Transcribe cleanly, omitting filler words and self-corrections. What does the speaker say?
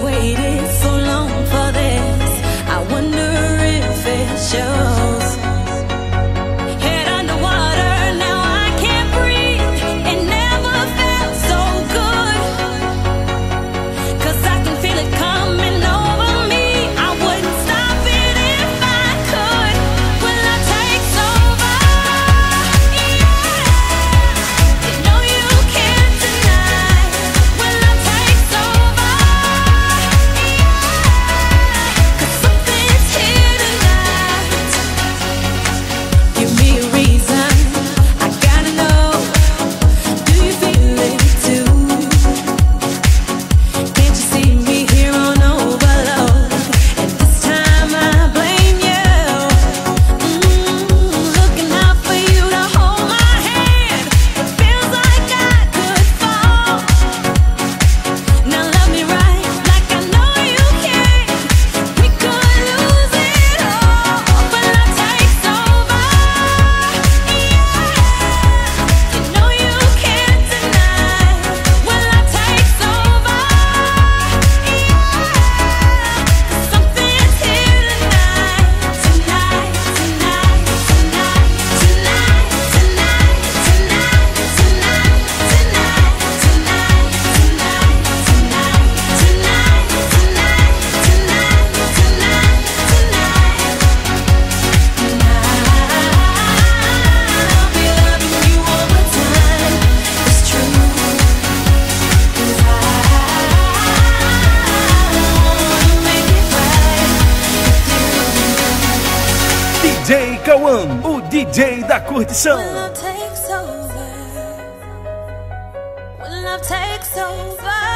waited so long for this. I wonder if it shows. Head underwater, now I can't breathe. It never felt so good. 'Cause I can feel it coming over me. I wouldn't stop it if I could. When love takes over, yeah. You know you can't deny. When love takes over, yeah. 'Cause something's here tonight. Give me a reason, I gotta know. Do you feel it too? Can't you see me here on overload? And this time I blame you. Looking out for you to hold my hand. It feels like I could fall. Now love me right, like I know you can. We could lose it all. When love takes over, yeah. You know you can't deny. When love takes over, yeah. Something's here tonight, tonight, tonight, tonight, tonight, tonight, tonight, tonight, tonight, tonight, tonight, tonight, I'll be loving you all the time. It's true, 'cause I wanna make it right. DJ Cauã, o DJ da curtição. When love takes over, when love takes over.